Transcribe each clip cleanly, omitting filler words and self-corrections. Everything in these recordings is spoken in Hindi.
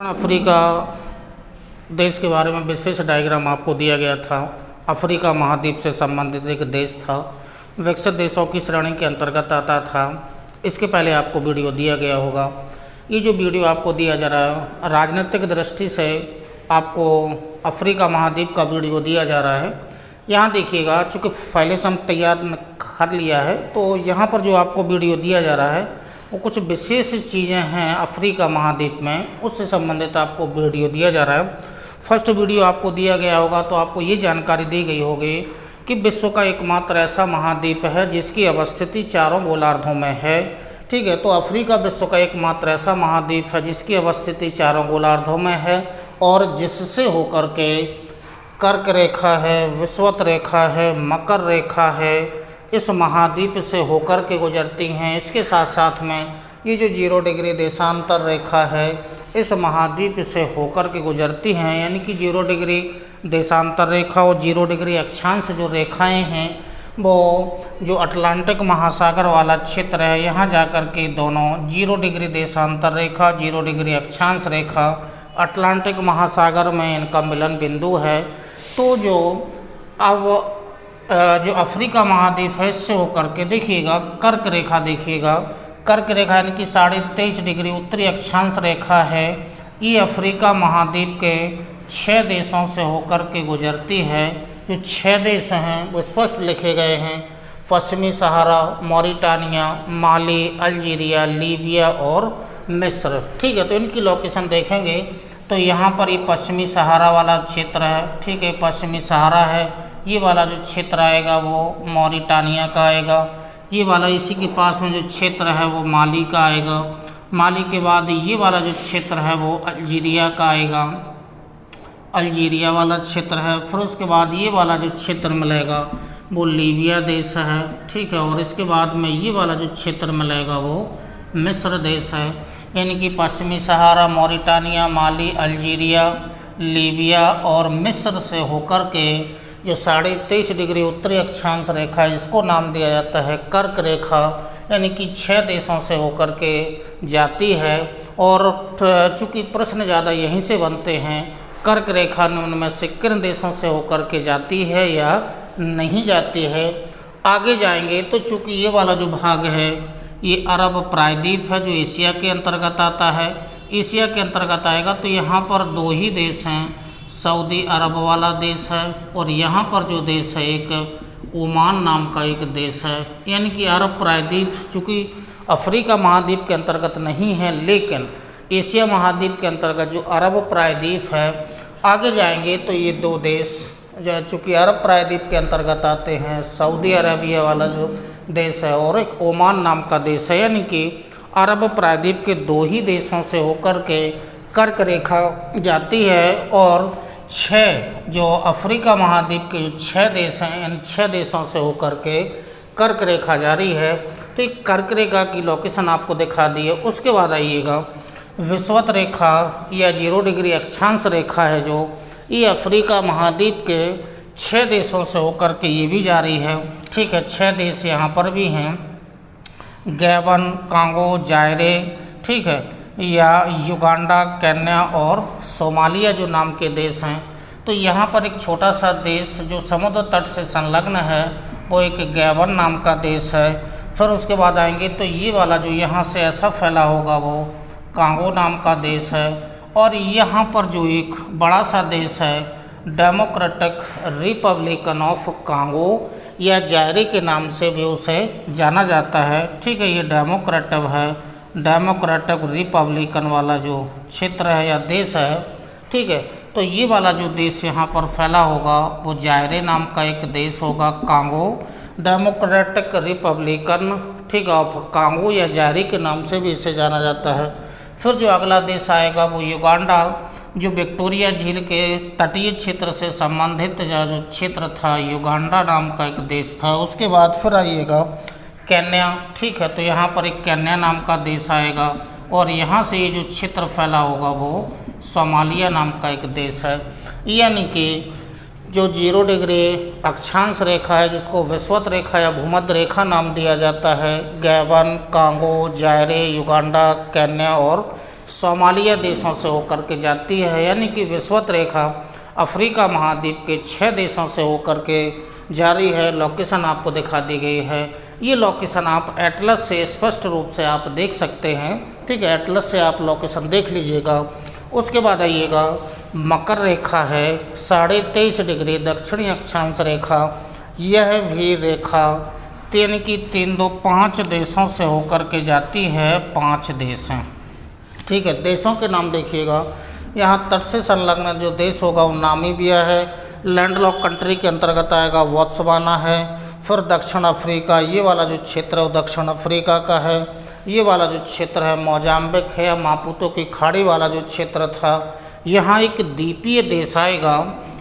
अफ्रीका देश के बारे में विशेष डायग्राम आपको दिया गया था। अफ्रीका महाद्वीप से संबंधित एक देश था, विकसित देशों की श्रेणी के अंतर्गत आता था। इसके पहले आपको वीडियो दिया गया होगा। ये जो वीडियो आपको दिया जा रहा है, राजनीतिक दृष्टि से आपको अफ्रीका महाद्वीप का वीडियो दिया जा रहा है। यहाँ देखिएगा, चूँकि पहले से हम तैयार कर लिया है, तो यहाँ पर जो आपको वीडियो दिया जा रहा है वो कुछ विशेष चीज़ें हैं अफ्रीका महाद्वीप में, उससे संबंधित आपको वीडियो दिया जा रहा है। फर्स्ट वीडियो आपको दिया गया होगा तो आपको ये जानकारी दी गई होगी कि विश्व का एकमात्र ऐसा महाद्वीप है जिसकी अवस्थिति चारों गोलार्धों में है। ठीक है, तो अफ्रीका विश्व का एकमात्र ऐसा महाद्वीप है जिसकी अवस्थिति चारों गोलार्धों में है और जिससे होकर के कर्क रेखा है, विषुवत रेखा है, मकर रेखा है, इस महाद्वीप से होकर के गुजरती हैं। इसके साथ साथ में ये जो 0 डिग्री देशांतर रेखा है इस महाद्वीप से होकर के गुजरती हैं, यानी कि 0 डिग्री देशांतर रेखा और 0 डिग्री अक्षांश जो रेखाएं हैं वो जो अटलांटिक महासागर वाला क्षेत्र है, यहाँ जाकर के दोनों 0 डिग्री देशांतर रेखा, 0 डिग्री अक्षांश रेखा अटलांटिक महासागर में इनका मिलन बिंदु है। तो जो अफ्रीका महाद्वीप है इससे होकर के देखिएगा कर्क रेखा, देखिएगा कर्क रेखा यानी कि 23.5 डिग्री उत्तरी अक्षांश रेखा है। ये अफ्रीका महाद्वीप के 6 देशों से होकर के गुजरती है। जो 6 देश हैं वो स्पष्ट लिखे गए हैं: पश्चिमी सहारा, मॉरिटानिया, माली, अल्जीरिया, लीबिया और मिस्र। ठीक है, तो इनकी लोकेशन देखेंगे तो यहाँ पर ये पश्चिमी सहारा वाला क्षेत्र है। ठीक है, पश्चिमी सहारा है। ये वाला जो क्षेत्र आएगा वो मॉरिटानिया का आएगा। ये वाला इसी के पास में जो क्षेत्र है वो माली का आएगा। माली के बाद ये वाला जो क्षेत्र है वो अल्जीरिया का आएगा, अल्जीरिया वाला क्षेत्र है। फिर उसके बाद ये वाला जो क्षेत्र मिलेगा वो लीबिया देश है। ठीक है, और इसके बाद में ये वाला जो क्षेत्र मिलेगा वो मिस्र देश है। यानी कि पश्चिमी सहारा, मॉरिटानिया, माली, अल्जीरिया, लीबिया और मिस्र से होकर के जो 23.5 डिग्री उत्तरी अक्षांश रेखा है इसको नाम दिया जाता है कर्क रेखा, यानी कि 6 देशों से होकर के जाती है। और चूँकि प्रश्न ज़्यादा यहीं से बनते हैं, कर्क रेखा उनमें से किन देशों से होकर के जाती है या नहीं जाती है। आगे जाएंगे तो चूँकि ये वाला जो भाग है ये अरब प्रायद्वीप है जो एशिया के अंतर्गत आता है। एशिया के अंतर्गत आएगा तो यहाँ पर 2 ही देश हैं, सऊदी अरब वाला देश है और यहाँ पर जो देश है एक ओमान नाम का एक देश है। यानी कि अरब प्रायद्वीप चूँकि अफ्रीका महाद्वीप के अंतर्गत नहीं है लेकिन एशिया महाद्वीप के अंतर्गत जो अरब प्रायद्वीप है। आगे जाएंगे तो ये 2 देश जो चूँकि अरब प्रायद्वीप के अंतर्गत आते हैं, सऊदी अरेबिया वाला जो देश है और एक ओमान नाम का देश है। यानी कि अरब प्रायद्वीप के 2 ही देशों से होकर के कर्क रेखा जाती है और 6 जो अफ्रीका महाद्वीप के 6 देश हैं, इन 6 देशों से होकर के कर्क रेखा जारी है। तो एक कर्क रेखा की लोकेशन आपको दिखा दी है। उसके बाद आइएगा विषुवत रेखा या 0 डिग्री अक्षांश रेखा है जो ये अफ्रीका महाद्वीप के 6 देशों से होकर के ये भी जारी है। ठीक है, 6 देश यहाँ पर भी हैं: गैबन, कांगो, जायरे, ठीक है, या युगांडा, केन्या और सोमालिया जो नाम के देश हैं। तो यहाँ पर एक छोटा सा देश जो समुद्र तट से संलग्न है वो एक गैबन नाम का देश है। फिर उसके बाद आएंगे तो ये वाला जो यहाँ से ऐसा फैला होगा वो कांगो नाम का देश है। और यहाँ पर जो एक बड़ा सा देश है डेमोक्रेटिक रिपब्लिकन ऑफ कांगो या जायरे के नाम से भी उसे जाना जाता है। ठीक है, ये डेमोक्रेटिक है, डेमोक्रेटिक रिपब्लिकन वाला जो क्षेत्र है या देश है। ठीक है, तो ये वाला जो देश यहाँ पर फैला होगा वो जायरे नाम का एक देश होगा, कांगो डेमोक्रेटिक रिपब्लिकन, ठीक है, ऑफ कांगो या जायरे के नाम से भी इसे जाना जाता है। फिर जो अगला देश आएगा वो युगांडा, जो विक्टोरिया झील के तटीय क्षेत्र से संबंधित जो क्षेत्र था, युगांडा नाम का एक देश था। उसके बाद फिर आइएगा केन्या। ठीक है, तो यहाँ पर एक केन्या नाम का देश आएगा और यहाँ से ये जो क्षेत्र फैला होगा वो सोमालिया नाम का एक देश है। यानी कि जो 0 डिग्री अक्षांश रेखा है जिसको विषुवत रेखा या भूमध्य रेखा नाम दिया जाता है, गैबन, कांगो, जायरे, युगांडा, केन्या और सोमालिया देशों से होकर के जाती है, यानी कि विषुवत रेखा अफ्रीका महाद्वीप के 6 देशों से होकर के जारी है। लोकेशन आपको दिखा दी गई है। ये लोकेशन आप एटलस से स्पष्ट रूप से आप देख सकते हैं, ठीक है। एटलस से आप लोकेशन देख लीजिएगा। उसके बाद आइएगा, मकर रेखा है 23.5 डिग्री दक्षिणी अक्षांश रेखा। यह भी रेखा 3 की 3 2 5 देशों से होकर के जाती है। 5 देश हैं, ठीक है। देशों के नाम देखिएगा। यहाँ तट से संलग्न जो देश होगा वो नामीबिया है। लैंडलॉक कंट्री के अंतर्गत आएगा बोत्सवाना है। फिर दक्षिण अफ्रीका, ये वाला जो क्षेत्र है वो दक्षिण अफ्रीका का है। ये वाला जो क्षेत्र है मोजाम्बिक है, या मापुतो की खाड़ी वाला जो क्षेत्र था। यहाँ एक द्वीपीय देश आएगा,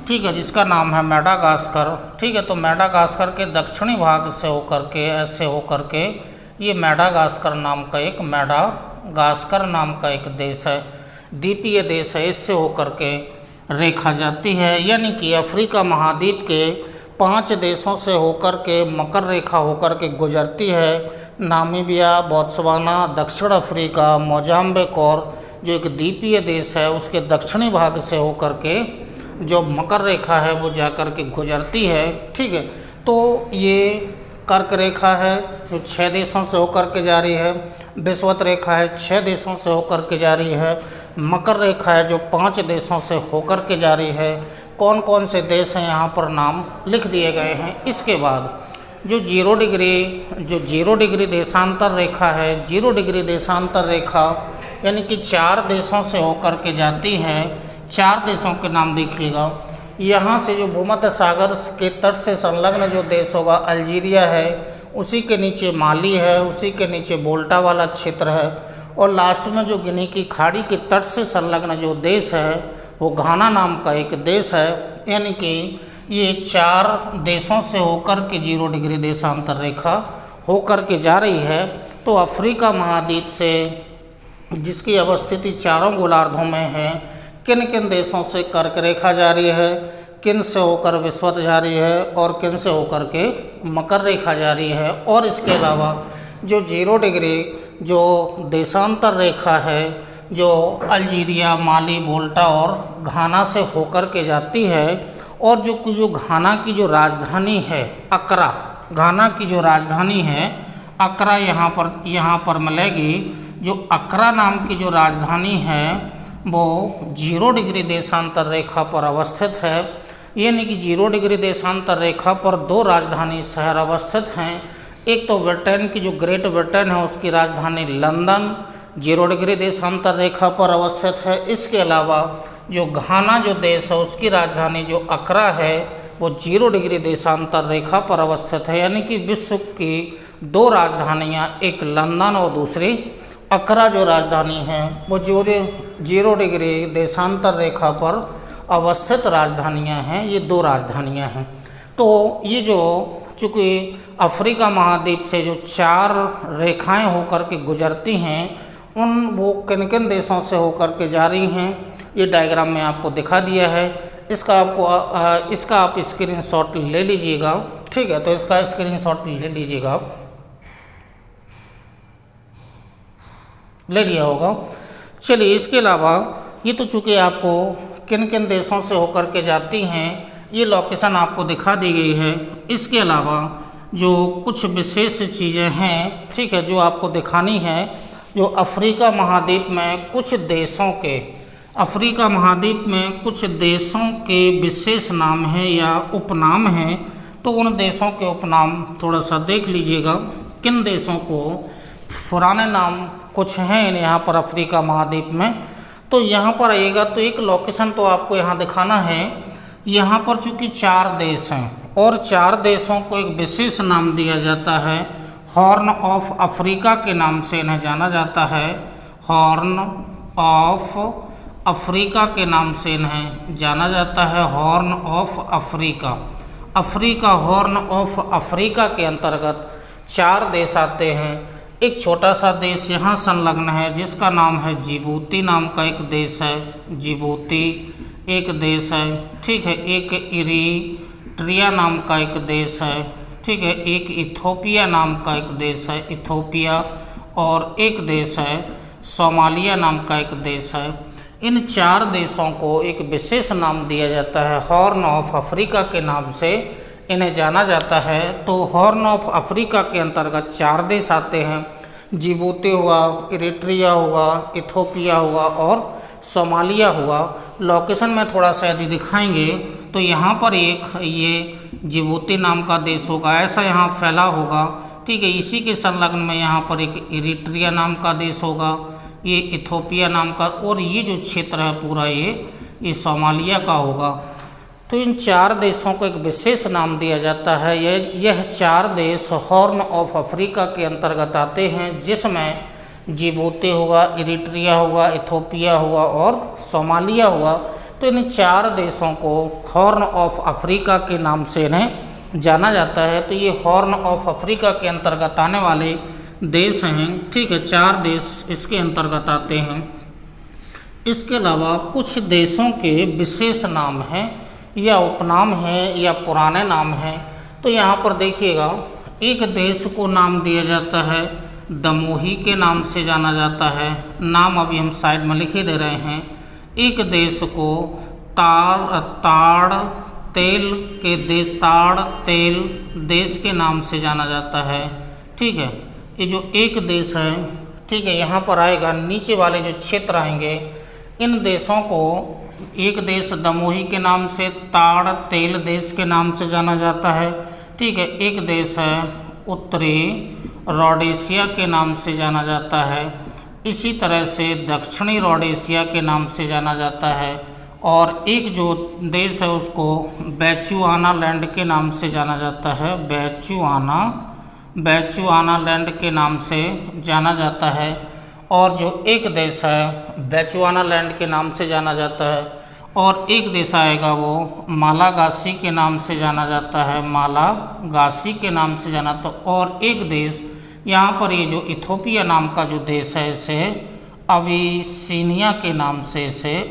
ठीक है, जिसका नाम है मेडागास्कर, ठीक है। तो मेडागास्कर के दक्षिणी भाग से होकर के ऐसे होकर के ये मेडागास्कर नाम का एक देश है, द्वीपीय देश है। इससे होकर के रेखा जाती है, यानी कि अफ्रीका महाद्वीप के 5 देशों से होकर के मकर रेखा होकर के गुजरती है। नामीबिया, बोत्सवाना, दक्षिण अफ्रीका, मोजाम्बिक और जो एक द्वीपीय देश है उसके दक्षिणी भाग से होकर के जो मकर रेखा है वो जाकर के गुजरती है, ठीक है। तो ये कर्क रेखा है जो 6 देशों से होकर के जारी है। विषुवत रेखा है 6 देशों से होकर के जारी है। मकर रेखा है जो 5 देशों से होकर के जारी है। कौन कौन से देश हैं यहाँ पर नाम लिख दिए गए हैं। इसके बाद जो 0 डिग्री देशांतर रेखा है, 0 डिग्री देशांतर रेखा यानी कि 4 देशों से होकर के जाती है। 4 देशों के नाम देखिएगा। यहाँ से जो भूमध्य सागर के तट से संलग्न जो देश होगा अल्जीरिया है, उसी के नीचे माली है, उसी के नीचे बोल्टा वाला क्षेत्र है, और लास्ट में जो गिनी की खाड़ी के तट से संलग्न जो देश है वो घाना नाम का एक देश है। यानी कि ये 4 देशों से होकर के 0 डिग्री देशांतर रेखा होकर के जा रही है। तो अफ्रीका महाद्वीप से जिसकी अवस्थिति चारों गोलार्धों में है, किन किन देशों से कर्क रेखा जारी है, किन से होकर विषुवत जारी है और किन से होकर के मकर रेखा जारी है। और इसके अलावा जो 0 डिग्री जो देशांतर रेखा है जो अल्जीरिया, माली, बोल्टा और घाना से होकर के जाती है, और जो घाना की जो राजधानी है अक्रा, घाना की जो राजधानी है अक्रा यहाँ पर मिलेगी। जो अक्रा नाम की जो राजधानी है वो 0 डिग्री देशांतर रेखा पर अवस्थित है। यानी कि 0 डिग्री देशांतर रेखा पर 2 राजधानी शहर अवस्थित हैं। एक तो ब्रिटेन की जो ग्रेट ब्रिटेन है उसकी राजधानी लंदन 0 डिग्री देशांतर रेखा पर अवस्थित है। इसके अलावा जो घाना जो देश है उसकी राजधानी जो अक्रा है वो 0 डिग्री देशांतर रेखा पर अवस्थित है। यानी कि विश्व की 2 राजधानियाँ, एक लंदन और दूसरी अक्रा जो राजधानी है वो 0 डिग्री देशांतर रेखा पर अवस्थित राजधानियां हैं। ये 2 राजधानियां हैं। तो ये जो चूँकि अफ्रीका महाद्वीप से जो 4 रेखाएं होकर के गुजरती हैं वो किन किन देशों से होकर के जा रही हैं ये डायग्राम में आपको दिखा दिया है। इसका आप स्क्रीनशॉट ले लीजिएगा, ठीक है। तो इसका स्क्रीनशॉट ले लीजिएगा, आप ले लिया होगा। चलिए, इसके अलावा ये तो चूँकि आपको किन किन देशों से होकर के जाती हैं ये लोकेशन आपको दिखा दी गई है। इसके अलावा जो कुछ विशेष चीज़ें हैं, ठीक है, जो आपको दिखानी है। जो अफ्रीका महाद्वीप में कुछ देशों के विशेष नाम हैं या उपनाम हैं, तो उन देशों के उपनाम थोड़ा सा देख लीजिएगा। किन देशों को पुराने नाम कुछ हैं यहाँ पर अफ्रीका महाद्वीप में। तो यहाँ पर आइएगा तो एक लोकेशन तो आपको यहाँ दिखाना है। यहाँ पर चूँकि 4 देश हैं और 4 देशों को एक विशेष नाम दिया जाता है। हॉर्न ऑफ अफ्रीका के नाम से इन्हें जाना जाता है। हॉर्न ऑफ अफ्रीका के नाम से इन्हें जाना जाता है। Horn of Africa horn of Africa के अंतर्गत 4 देश आते हैं। एक छोटा सा देश यहाँ संलग्न है जिसका नाम है जिबूती नाम का एक देश है। जिबूती एक देश है, ठीक है। एक इरीट्रिया नाम का एक देश है, ठीक है। एक इथोपिया नाम का एक देश है, इथोपिया। और एक देश है सोमालिया नाम का एक देश है। इन 4 देशों को एक विशेष नाम दिया जाता है, हॉर्न ऑफ अफ्रीका के नाम से इन्हें जाना जाता है। तो हॉर्न ऑफ अफ्रीका के अंतर्गत 4 देश आते हैं, जिबूती हुआ, इरिट्रिया हुआ, इथोपिया हुआ और सोमालिया हुआ। लोकेशन में थोड़ा सा यदि दिखाएंगे तो यहाँ पर एक ये जिबूती नाम का देश होगा, ऐसा यहाँ फैला होगा, ठीक है। इसी के संलग्न में यहाँ पर एक इरिट्रिया नाम का देश होगा, ये इथोपिया नाम का, और ये जो क्षेत्र है पूरा ये सोमालिया का होगा। तो इन 4 देशों को एक विशेष नाम दिया जाता है। यह 4 देश हॉर्न ऑफ अफ्रीका के अंतर्गत आते हैं, जिसमें जिबूती हुआ, इरिट्रिया हुआ, इथोपिया हुआ और सोमालिया हुआ। तो इन 4 देशों को हॉर्न ऑफ अफ्रीका के नाम से इन्हें जाना जाता है। तो ये हॉर्न ऑफ अफ्रीका के अंतर्गत आने वाले देश हैं, ठीक है। 4 देश इसके अंतर्गत आते हैं। इसके अलावा कुछ देशों के विशेष नाम हैं या उपनाम हैं या पुराने नाम हैं। तो यहाँ पर देखिएगा, एक देश को नाम दिया जाता है दमोही के नाम से जाना जाता है, नाम अभी हम साइड में लिखे दे रहे हैं। एक देश को ताड़ तेल देश के नाम से जाना जाता है, ठीक है। ये जो एक देश है, ठीक है, यहाँ पर आएगा, नीचे वाले जो क्षेत्र आएंगे, इन देशों को एक देश दमोही के नाम से, ताड़ तेल देश के नाम से जाना जाता है, ठीक है। एक देश है उत्तरी रोडेशिया के नाम से जाना जाता है। इसी तरह से दक्षिणी रोडेशिया के नाम से जाना जाता है। और एक जो देश है उसको बेचुआना लैंड के नाम से जाना जाता है, बेचुआना लैंड के नाम से जाना जाता है। और जो एक देश है बेचुआना लैंड के नाम से जाना जाता है, और एक देश आएगा वो मालागासी के नाम से जाना जाता है, मालागासी के नाम से जाना। तो और एक देश यहाँ पर ये जो इथोपिया नाम का जो देश है, इसे अबिसिनिया के नाम से,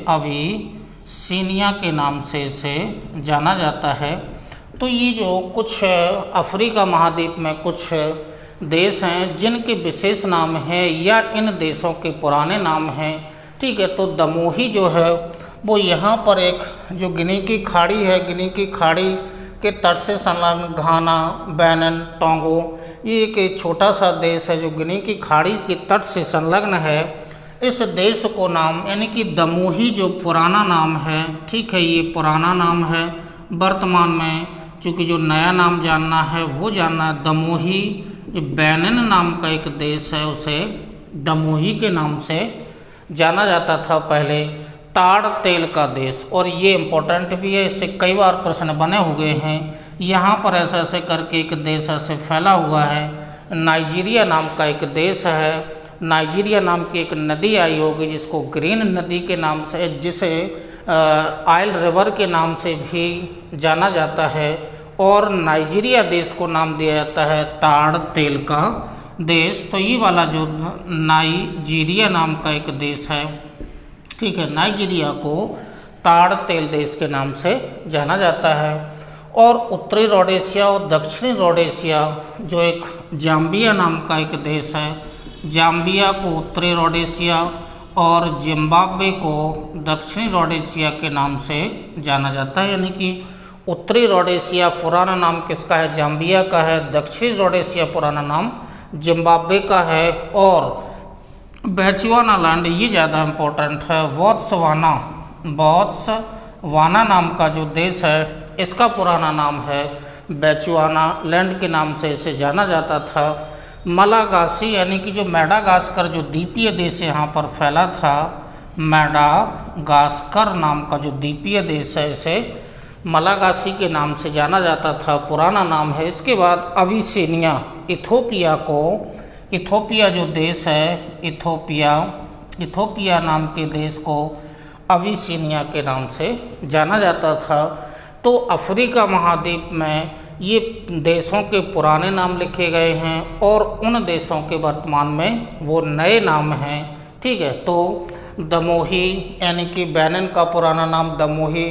अबिसिनिया के नाम से इसे जाना जाता है। तो ये जो कुछ अफ्रीका महाद्वीप में कुछ देश हैं जिनके विशेष नाम हैं या इन देशों के पुराने नाम हैं, ठीक है। तो दमोही जो है वो यहाँ पर एक जो गिनी की खाड़ी है, गिनी की खाड़ी के तट से संलग्न घाना, बेनिन, टोंगो, ये एक छोटा सा देश है जो गिनी की खाड़ी के तट से संलग्न है। इस देश को नाम यानी कि दमोही जो पुराना नाम है, ठीक है, ये पुराना नाम है। वर्तमान में चूँकि जो नया नाम जानना है वो जानना है दमोही। बेनिन नाम का एक देश है, उसे दमोही के नाम से जाना जाता था पहले, ताड़ तेल का देश। और ये इम्पोर्टेंट भी है, इससे कई बार प्रश्न बने हुए हैं। यहाँ पर ऐसे ऐसे करके एक देश ऐसे फैला हुआ है। नाइजीरिया नाम का एक देश है। नाइजीरिया नाम की एक नदी आई होगी जिसको ग्रीन नदी के नाम से, जिसे आइल रिवर के नाम से भी जाना जाता है। और नाइजीरिया देश को नाम दिया जाता है ताड़ तेल का देश। तो ये वाला जो नाइजीरिया नाम का एक देश है, ठीक है, नाइजीरिया को ताड़ तेल देश के नाम से जाना जाता है। और उत्तरी रोडेशिया और दक्षिणी रोडेशिया जो एक जाम्बिया नाम का एक देश है, जाम्बिया को उत्तरी रोडेशिया और जिम्बाब्वे को दक्षिणी रोडेशिया के नाम से जाना जाता है। यानी कि उत्तरी रोडेशिया पुराना नाम किसका है? जाम्बिया का है। दक्षिणी रोडेशिया पुराना नाम जिम्बाब्वे का है। और बेचुआना लैंड ये ज़्यादा इम्पोर्टेंट है। बोत्सवाना नाम का जो देश है इसका पुराना नाम है बेचुआना लैंड के नाम से इसे जाना जाता था। मलागासी यानी कि जो मेडागास्कर जो द्वीपीय देश यहाँ पर फैला था, मेडागास्कर नाम का जो द्वीपीय देश है इसे मलागासी के नाम से जाना जाता था, पुराना नाम है। इसके बाद अबिसिनिया, इथोपिया जो देश है, इथोपिया नाम के देश को अबिसिनिया के नाम से जाना जाता था। तो अफ्रीका महाद्वीप में ये देशों के पुराने नाम लिखे गए हैं और उन देशों के वर्तमान में वो नए नाम हैं, ठीक है। तो दमोही यानी कि बेनिन का पुराना नाम दमोही,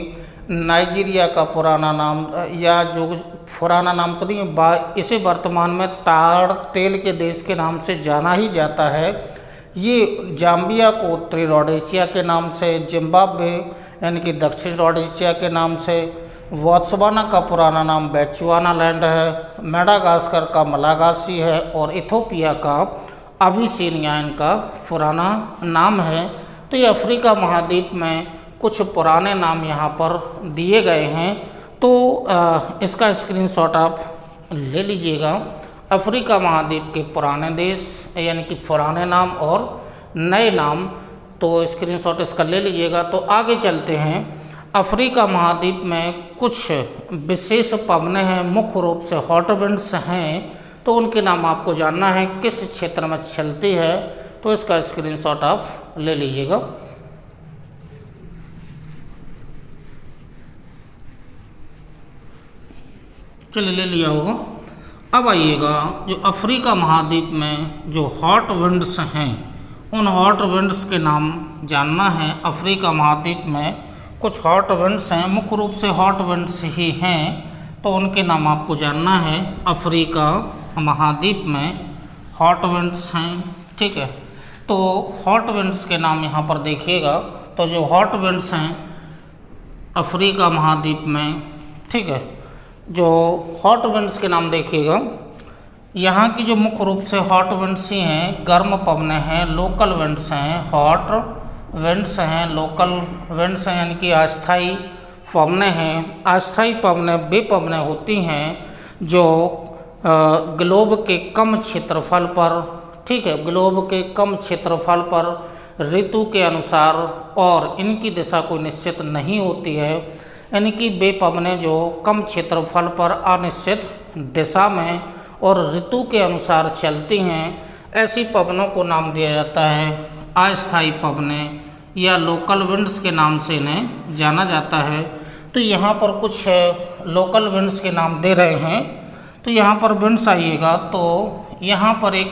नाइजीरिया का पुराना नाम या जो पुराना नाम तो नहीं, इसे वर्तमान में ताड़ तेल के देश के नाम से जाना ही जाता है। ये जाम्बिया को उत्तरी रोडेशिया के नाम से, जिम्बाब्वे यानी कि दक्षिण रोडेशिया के नाम से, बोत्सवाना का पुराना नाम बेचुआना लैंड है, मेडागास्कर का मलागासी है और इथोपिया का अबिसिनिया इनका पुराना नाम है। तो ये अफ्रीका महाद्वीप में कुछ पुराने नाम यहाँ पर दिए गए हैं, तो इसका स्क्रीनशॉट आप ले लीजिएगा। अफ्रीका महाद्वीप के पुराने देश यानी कि पुराने नाम और नए नाम, तो स्क्रीनशॉट इसका ले लीजिएगा। तो आगे चलते हैं। अफ्रीका महाद्वीप में कुछ विशेष पवनें हैं, मुख्य रूप से हॉट विंड्स हैं, तो उनके नाम आपको जानना है, किस क्षेत्र में चलती है, तो इसका स्क्रीनशॉट आप ले लीजिएगा। चलिए ले लिया होगा। अब आइएगा, जो अफ्रीका महाद्वीप में जो हॉट विंड्स हैं उन हॉट विंड्स के नाम जानना है। अफ्रीका महाद्वीप में कुछ हॉट विंड्स हैं, मुख्य रूप से हॉट विंड्स ही हैं, तो उनके नाम आपको जानना है। अफ्रीका महाद्वीप में हॉट विंड्स हैं, ठीक है। तो हॉट विंड्स के नाम यहाँ पर देखिएगा। तो जो हॉट विंड्स हैं अफ्रीका महाद्वीप में, ठीक है, जो हॉट विंड्स के नाम देखिएगा। यहाँ की जो मुख्य रूप से हॉट विंड्स ही हैं, गर्म पवनें हैं, लोकल विंड्स हैं, हॉट विंड्स हैं, लोकल विंड्स हैं, यानी कि अस्थाई पवनें हैं। अस्थाई पवनें वे पवनें होती हैं जो ग्लोब के कम क्षेत्रफल पर, ठीक है, ग्लोब के कम क्षेत्रफल पर ऋतु के अनुसार, और इनकी दिशा कोई निश्चित नहीं होती है, यानी कि वे पवनें जो कम क्षेत्रफल पर अनिश्चित दिशा में और ऋतु के अनुसार चलती हैं, ऐसी पवनों को नाम दिया जाता है अस्थायी पवनें या लोकल विंड्स के नाम से इन्हें जाना जाता है। तो यहाँ पर कुछ लोकल विंड्स के नाम दे रहे हैं। तो यहाँ पर विंड्स आइएगा, तो यहाँ पर एक,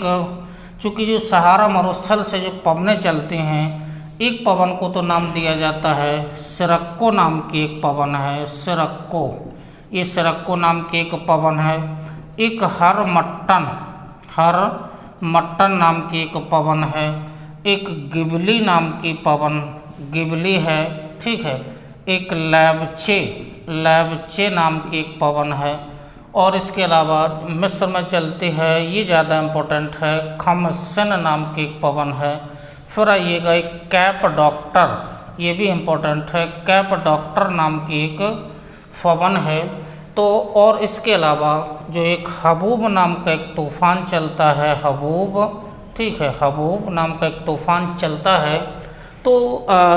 चूँकि जो सहारा मरुस्थल से जो पवनें चलती हैं, एक पवन को तो नाम दिया जाता है सिरक्को नाम की एक पवन है, सिरक्को, ये सिरक्को नाम की एक पवन है। एक हर मट्टन नाम की एक पवन है। एक गिबली नाम की पवन गिबली है, ठीक है। एक लैबचे नाम की एक पवन है। और इसके अलावा मिस्र में चलती है, ये ज़्यादा इम्पोर्टेंट है, खमसन नाम की एक पवन है। फिर आइएगा एक कैप डॉक्टर, ये भी इम्पोर्टेंट है, कैप डॉक्टर नाम की एक पवन है। तो और इसके अलावा जो एक हबूब नाम का एक तूफ़ान चलता है, हबूब, ठीक है, हबूब नाम का एक तूफ़ान चलता है। तो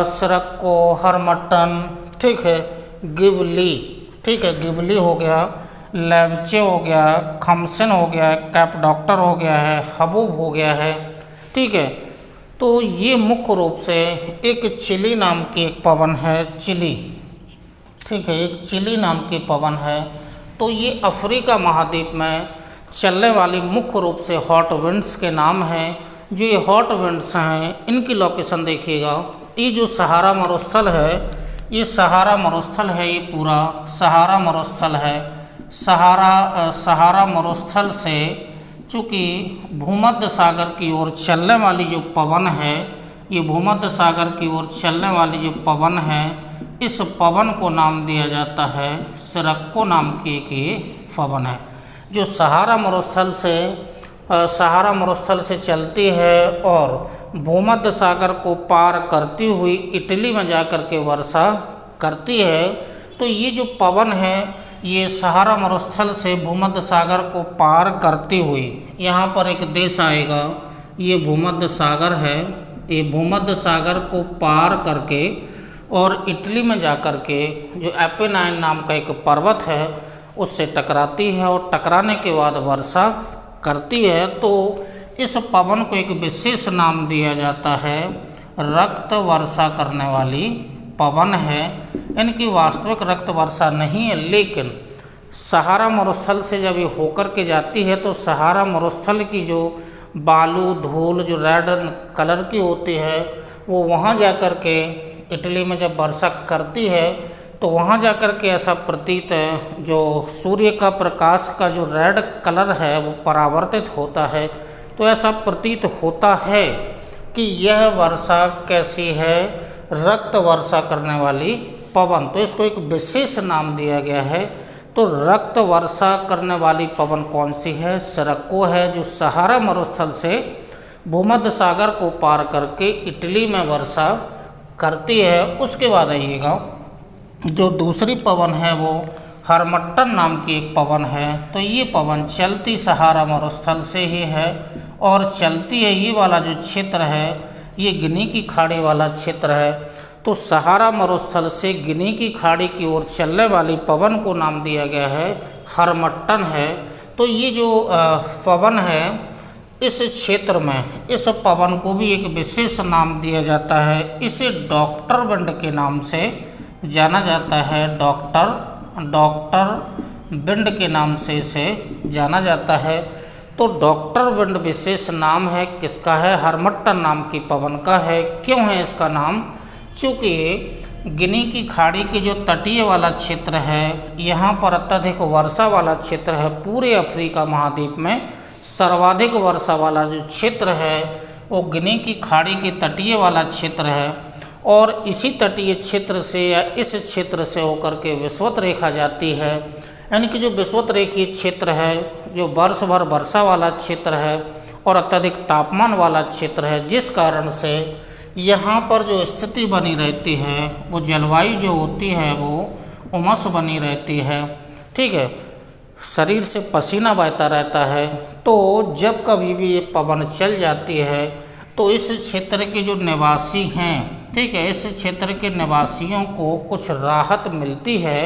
सिरक्को, हरमट्टन, ठीक है, गिबली, ठीक है, गिबली हो गया, लैबचे हो गया, खमसन हो गया, कैप डॉक्टर हो गया है, हबूब हो गया है, ठीक है। तो ये मुख्य रूप से एक चिली नाम की एक पवन है, चिली, ठीक है, एक चिली नाम की पवन है। तो ये अफ्रीका महाद्वीप में चलने वाली मुख्य रूप से हॉट विंड्स के नाम हैं। जो ये हॉट विंड्स हैं, इनकी लोकेशन देखिएगा। ये जो सहारा मरुस्थल है, ये सहारा मरुस्थल है, ये पूरा सहारा मरुस्थल है। सहारा मरुस्थल से चूँकि भूमध्य सागर की ओर चलने वाली जो पवन है, ये भूमध्य सागर की ओर चलने वाली जो पवन है, इस पवन को नाम दिया जाता है सिरक्को नाम की एक ये पवन है, जो सहारा मरुस्थल से चलती है और भूमध्य सागर को पार करती हुई इटली में जाकर के वर्षा करती है। तो ये जो पवन है, ये सहारा मरुस्थल से भूमध्य सागर को पार करती हुई यहाँ पर एक देश आएगा, ये भूमध्य सागर है। ये भूमध्य सागर को पार करके और इटली में जाकर के जो एपेनाइन नाम का एक पर्वत है उससे टकराती है और टकराने के बाद वर्षा करती है। तो इस पवन को एक विशेष नाम दिया जाता है, रक्त वर्षा करने वाली पवन है। इनकी वास्तविक रक्त वर्षा नहीं है, लेकिन सहारा मरुस्थल से जब ये होकर के जाती है तो सहारा मरुस्थल की जो बालू धूल जो रेड कलर की होती है, वो वहाँ जाकर के इटली में जब वर्षा करती है तो वहाँ जाकर के ऐसा प्रतीत है, जो सूर्य का प्रकाश का जो रेड कलर है वो परावर्तित होता है। तो ऐसा प्रतीत होता है कि यह वर्षा कैसी है, रक्त वर्षा करने वाली पवन। तो इसको एक विशेष नाम दिया गया है। तो रक्त वर्षा करने वाली पवन कौन सी है? सिरक्को है, जो सहारा मरुस्थल से भूमध्य सागर को पार करके इटली में वर्षा करती है। उसके बाद आइएगा, जो दूसरी पवन है वो हरमट्टन नाम की एक पवन है। तो ये पवन चलती सहारा मरुस्थल से ही है और चलती है। ये वाला जो क्षेत्र है ये गिनी की खाड़ी वाला क्षेत्र है। तो सहारा मरुस्थल से गिनी की खाड़ी की ओर चलने वाली पवन को नाम दिया गया है हरमट्टन है। तो ये जो पवन है इस क्षेत्र में, इस पवन को भी एक विशेष नाम दिया जाता है। इसे डॉक्टर विंड के नाम से जाना जाता है। डॉक्टर विंड के नाम से इसे जाना जाता है। तो डॉक्टर विंड विशेष नाम है किसका है? हरमट्टन नाम की पवन का है। क्यों है इसका नाम? चूँकि गिनी की खाड़ी के जो तटीय वाला क्षेत्र है यहाँ पर अत्यधिक वर्षा वाला क्षेत्र है। पूरे अफ्रीका महाद्वीप में सर्वाधिक वर्षा वाला जो क्षेत्र है वो गिनी की खाड़ी के तटीय वाला क्षेत्र है। और इसी तटीय क्षेत्र से या इस क्षेत्र से होकर के विषुवत रेखा जाती है। यानी कि जो विषुवत रेखीय क्षेत्र है, जो वर्ष भर वर्षा वाला क्षेत्र है और अत्यधिक तापमान वाला क्षेत्र है, जिस कारण से यहाँ पर जो स्थिति बनी रहती है वो जलवायु जो होती है वो उमस बनी रहती है। ठीक है, शरीर से पसीना बहता रहता है। तो जब कभी भी ये पवन चल जाती है तो इस क्षेत्र के जो निवासी हैं, ठीक है, इस क्षेत्र के निवासियों को कुछ राहत मिलती है।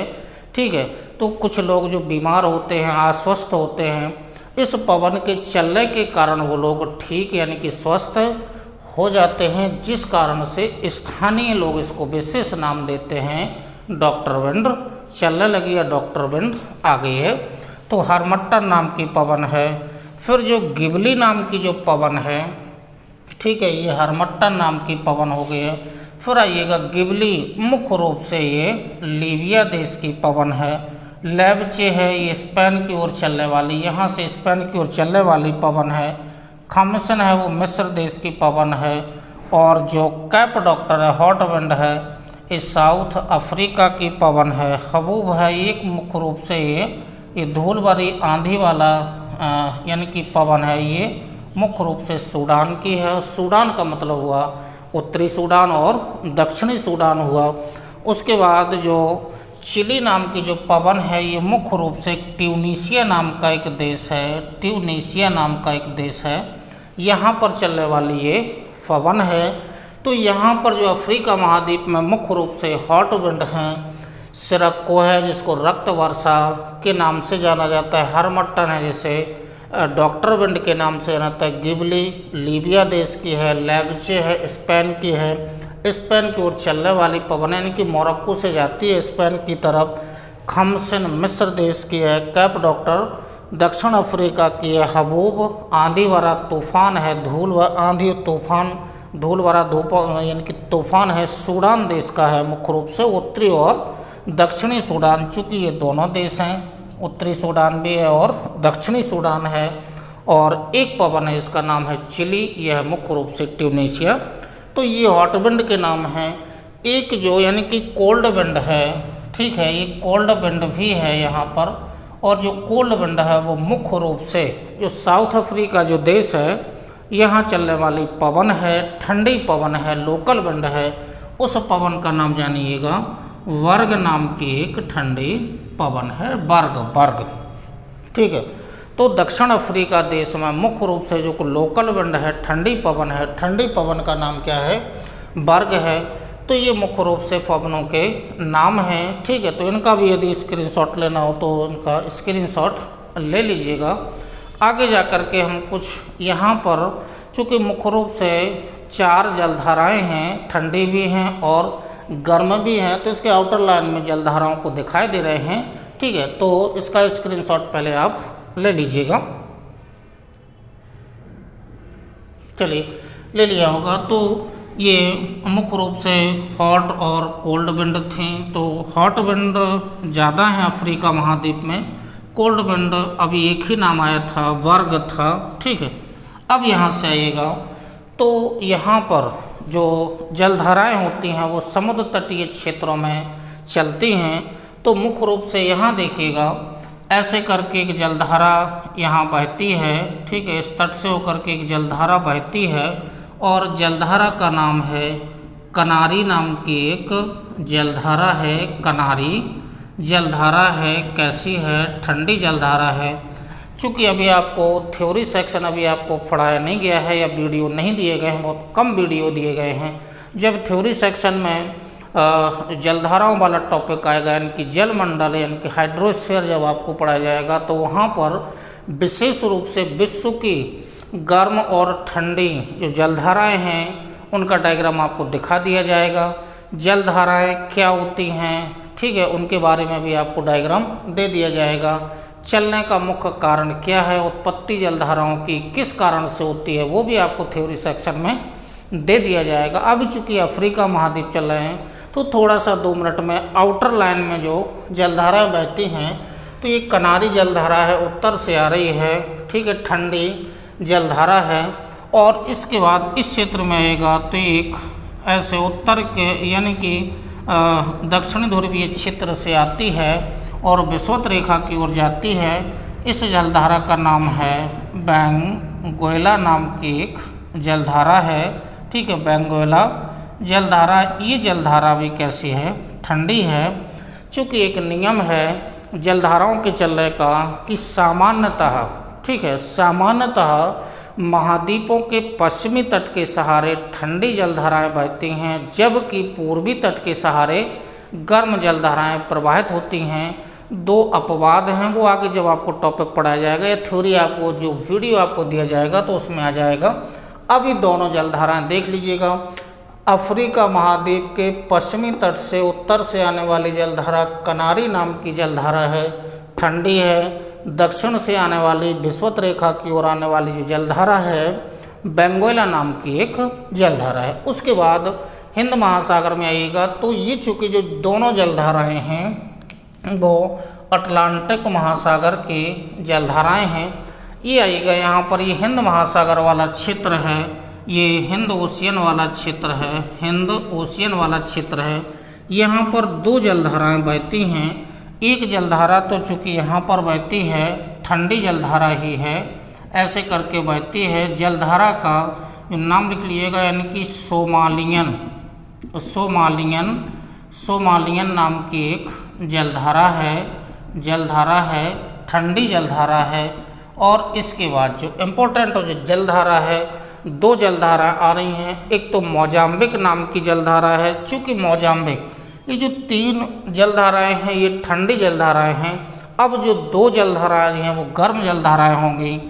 ठीक है, तो कुछ लोग जो बीमार होते हैं, अस्वस्थ होते हैं, इस पवन के चलने के कारण वो लोग ठीक यानी कि स्वस्थ हो जाते हैं, जिस कारण से स्थानीय लोग इसको विशेष नाम देते हैं डॉक्टर विंड चलने लगी या डॉक्टर विंड आ गई है। तो हरमट्टन नाम की पवन है। फिर जो गिबली नाम की जो पवन है, ठीक है, ये हरमट्टन नाम की पवन हो गई है। फिर आइएगा गिबली, मुख्य रूप से ये लीबिया देश की पवन है। लेबचे है, ये स्पेन की ओर चलने वाली, यहाँ से स्पेन की ओर चलने वाली पवन है। खामिसन है वो मिस्र देश की पवन है। और जो कैप डॉक्टर है, हॉट विंड है, ये साउथ अफ्रीका की पवन है। हबूब है, एक मुख्य रूप से ये धूल भरी आंधी वाला यानी कि पवन है। ये मुख्य रूप से सूडान की है। सूडान का मतलब हुआ उत्तरी सूडान और दक्षिणी सूडान हुआ। उसके बाद जो चिली नाम की जो पवन है ये मुख्य रूप से ट्यूनीशिया नाम का एक देश है। ट्यूनीशिया नाम का एक देश है, यहाँ पर चलने वाली ये पवन है। तो यहाँ पर जो अफ्रीका महाद्वीप में मुख्य रूप से हॉट विंड हैं, सिरक्को है जिसको रक्त वर्षा के नाम से जाना जाता है। हरमट्टन है जिसे डॉक्टर विंड के नाम से जाना है। गिबली लीबिया देश की है। लेबचे है स्पेन की है। स्पेन की ओर चलने वाली पवन यानी कि मोरक्को से जाती है स्पेन की तरफ। खमसिन मिस्र देश की है। कैप डॉक्टर दक्षिण अफ्रीका की है। हबूब आंधी भरा तूफान है, आंधी तूफान धूल भरा यानी कि तूफान है, सूडान देश का है मुख्य रूप से। उत्तरी और दक्षिणी सूडान, चूँकि ये दोनों देश हैं, उत्तरी सूडान भी है और दक्षिणी सूडान है। और एक पवन है इसका नाम है चिली, यह है मुख्य रूप से ट्यूनीशिया। तो ये हॉट विंड के नाम हैं। एक जो यानी कि कोल्ड विंड है, ठीक है, ये कोल्ड विंड भी है यहाँ पर। और जो कोल्ड विंड है वो मुख्य रूप से जो साउथ अफ्रीका जो देश है यहाँ चलने वाली पवन है, ठंडी पवन है, लोकल विंड है। उस पवन का नाम जानिएगा वर्ग नाम की एक ठंडी पवन है, वर्ग। ठीक है, तो दक्षिण अफ्रीका देश में मुख्य रूप से जो लोकल विंड है, ठंडी पवन है, ठंडी पवन का नाम क्या है? वर्ग है। तो ये मुख्य रूप से पवनों के नाम हैं। ठीक है, तो इनका भी यदि स्क्रीनशॉट लेना हो तो इनका स्क्रीनशॉट ले लीजिएगा। आगे जा कर के हम कुछ यहाँ पर, चूँकि मुख्य रूप से 4 जलधाराएँ हैं, ठंडी भी हैं और गर्म भी हैं, तो इसके आउटर लाइन में जलधाराओं को दिखाई दे रहे हैं। ठीक है, तो इसका स्क्रीनशॉट पहले आप ले लीजिएगा। चलिए, ले लिया होगा। तो ये मुख्य रूप से हॉट और कोल्ड विंड थी। तो हॉट विंड ज़्यादा है अफ्रीका महाद्वीप में, कोल्ड विंड अभी एक ही नाम आया था, वर्ग था। ठीक है, अब यहाँ से आइएगा तो यहाँ पर जो जलधाराएं होती हैं वो समुद्र तटीय क्षेत्रों में चलती हैं। तो मुख्य रूप से यहाँ देखिएगा ऐसे करके एक जलधारा यहाँ बहती है, ठीक है, इस तट से होकर के एक जलधारा बहती है और जलधारा का नाम है कनारी नाम की एक जलधारा है। कनारी जलधारा है, कैसी है, ठंडी जलधारा है। चूँकि अभी आपको थ्योरी सेक्शन अभी आपको पढ़ाया नहीं गया है या वीडियो नहीं दिए गए हैं, बहुत कम वीडियो दिए गए हैं। जब थ्योरी सेक्शन में जलधाराओं वाला टॉपिक आएगा यानी कि जलमंडल यानी कि हाइड्रोस्फीयर जब आपको पढ़ाया जाएगा तो वहाँ पर विशेष रूप से विश्व की गर्म और ठंडी जो जलधाराएं हैं उनका डायग्राम आपको दिखा दिया जाएगा। जलधाराएं क्या होती हैं, ठीक है, उनके बारे में भी आपको डायग्राम दे दिया जाएगा। चलने का मुख्य कारण क्या है, उत्पत्ति जलधाराओं की किस कारण से होती है, वो भी आपको थ्योरी सेक्शन में दे दिया जाएगा। अभी चूँकि अफ्रीका महाद्वीप चल रहे हैं तो थोड़ा सा 2 मिनट में आउटर लाइन में जो जलधाराएं बहती हैं तो ये कनारी जलधारा है, उत्तर से आ रही है, ठीक है, ठंडी जलधारा है। और इसके बाद इस क्षेत्र में आएगा तो एक ऐसे उत्तर के यानी कि दक्षिणी ध्रुवीय क्षेत्र से आती है और विषुवत रेखा की ओर जाती है। इस जलधारा का नाम है बेंगुएला नाम की एक जलधारा है, ठीक है, बेंगुएला जलधारा। ये जलधारा भी कैसी है, ठंडी है। चूँकि एक नियम है जलधाराओं के चलने का कि सामान्यतः, ठीक है, सामान्यतः महाद्वीपों के पश्चिमी तट के सहारे ठंडी जलधाराएं बहती हैं जबकि पूर्वी तट के सहारे गर्म जलधाराएं प्रवाहित होती हैं। 2 अपवाद हैं, वो आगे जब आपको टॉपिक पढ़ाया जाएगा या थ्योरी आपको जो वीडियो आपको दिया जाएगा तो उसमें आ जाएगा। अभी दोनों जलधाराएं देख लीजिएगा। अफ्रीका महाद्वीप के पश्चिमी तट से उत्तर से आने वाली जलधारा कनारी नाम की जलधारा है, ठंडी है। दक्षिण से आने वाली विषुवत रेखा की ओर आने वाली जो जलधारा है बेंगुएला नाम की एक जलधारा है। उसके बाद हिंद महासागर में आइएगा तो ये चूँकि जो दोनों जलधाराएं हैं वो अटलांटिक महासागर की जलधाराएं हैं। ये आइएगा यहाँ पर, ये हिंद महासागर वाला क्षेत्र है, ये हिंद ओशियन वाला क्षेत्र है, हिंद ओशियन वाला क्षेत्र है। यहाँ पर 2 जलधाराएं बहती हैं। एक जलधारा तो चूँकि यहाँ पर बहती है ठंडी जलधारा ही है, ऐसे करके बहती है। जलधारा का नाम लिख लीजिएगा यानी कि सोमालियन नाम की एक जलधारा है, ठंडी जलधारा है। और इसके बाद जो इम्पोर्टेंट जो जलधारा है, 2 जलधारा आ रही हैं। एक तो मोजाम्बिक नाम की जलधारा है। चूँकि मोजाम्बिक, ये जो 3 जलधाराएं हैं ये ठंडी जलधाराएं हैं। अब जो 2 जलधाराएं हैं वो गर्म जलधाराएं होंगी।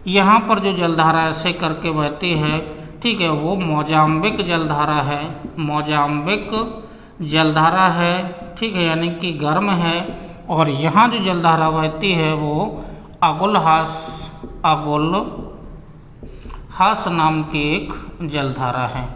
यहाँ पर जो जलधारा ऐसे करके बहती है, ठीक है, वो मोजाम्बिक जलधारा है, मोजाम्बिक जलधारा है, ठीक है, यानी कि गर्म है। और यहाँ जो जलधारा बहती है वो अगुलहास नाम की एक जलधारा है।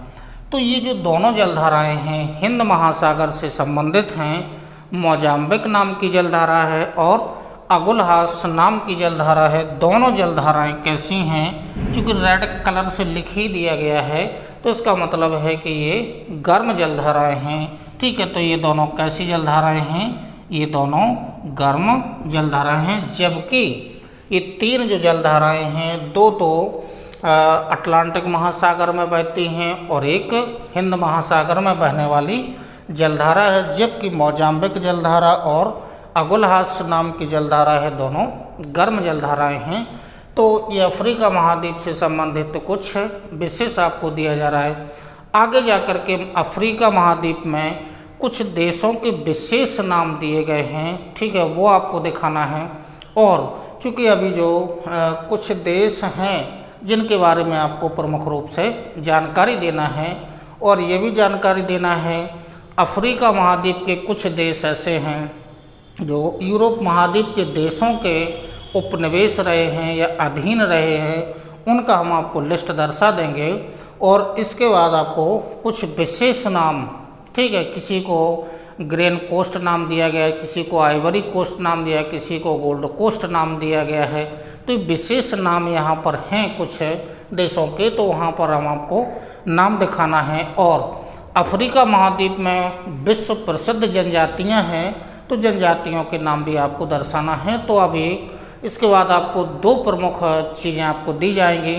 तो ये जो दोनों जलधाराएं हैं हिंद महासागर से संबंधित हैं। मोजाम्बिक नाम की जलधारा है और अगुलहास नाम की जलधारा है। दोनों जलधाराएं कैसी हैं, चूँकि रेड कलर से लिख ही दिया गया है तो इसका मतलब है कि ये गर्म जलधाराएं हैं, ठीक है। तो ये दोनों कैसी जलधाराएं हैं, ये दोनों गर्म जलधाराएं हैं। जबकि ये 3 जो जलधाराएं हैं, 2 तो अटलांटिक महासागर में बहती हैं और एक हिंद महासागर में बहने वाली जलधारा है। जबकि मोजाम्बिक जलधारा और अगुलहास नाम की जलधारा है, दोनों गर्म जलधाराएं हैं। तो ये अफ्रीका महाद्वीप से संबंधित कुछ विशेष आपको दिया जा रहा है। आगे जाकर के अफ्रीका महाद्वीप में कुछ देशों के विशेष नाम दिए गए हैं, ठीक है, वो आपको दिखाना है। और चूँकि अभी जो कुछ देश हैं जिनके बारे में आपको प्रमुख रूप से जानकारी देना है और ये भी जानकारी देना है अफ्रीका महाद्वीप के कुछ देश ऐसे हैं जो यूरोप महाद्वीप के देशों के उपनिवेश रहे हैं या अधीन रहे हैं, उनका हम आपको लिस्ट दर्शा देंगे। और इसके बाद आपको कुछ विशेष नाम, ठीक है, किसी को ग्रेन कोस्ट नाम दिया गया है, किसी को आइवरी कोस्ट नाम दिया है, किसी को गोल्ड कोस्ट नाम दिया गया है। तो विशेष नाम यहाँ पर हैं कुछ देशों के, तो वहाँ पर हम आपको नाम दिखाना है। और अफ्रीका महाद्वीप में विश्व प्रसिद्ध जनजातियाँ हैं, तो जनजातियों के नाम भी आपको दर्शाना है। तो अभी इसके बाद आपको दो प्रमुख चीज़ें आपको दी जाएंगी।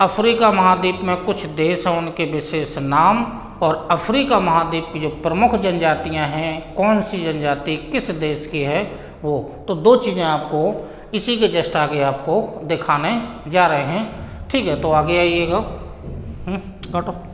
अफ्रीका महाद्वीप में कुछ देश हैं, उनके विशेष नाम, और अफ्रीका महाद्वीप की जो प्रमुख जनजातियां हैं, कौन सी जनजाति किस देश की है वो। तो दो चीज़ें आपको इसी के जस्ट आगे आपको दिखाने जा रहे हैं। ठीक है, तो आगे आइएगा। काटो।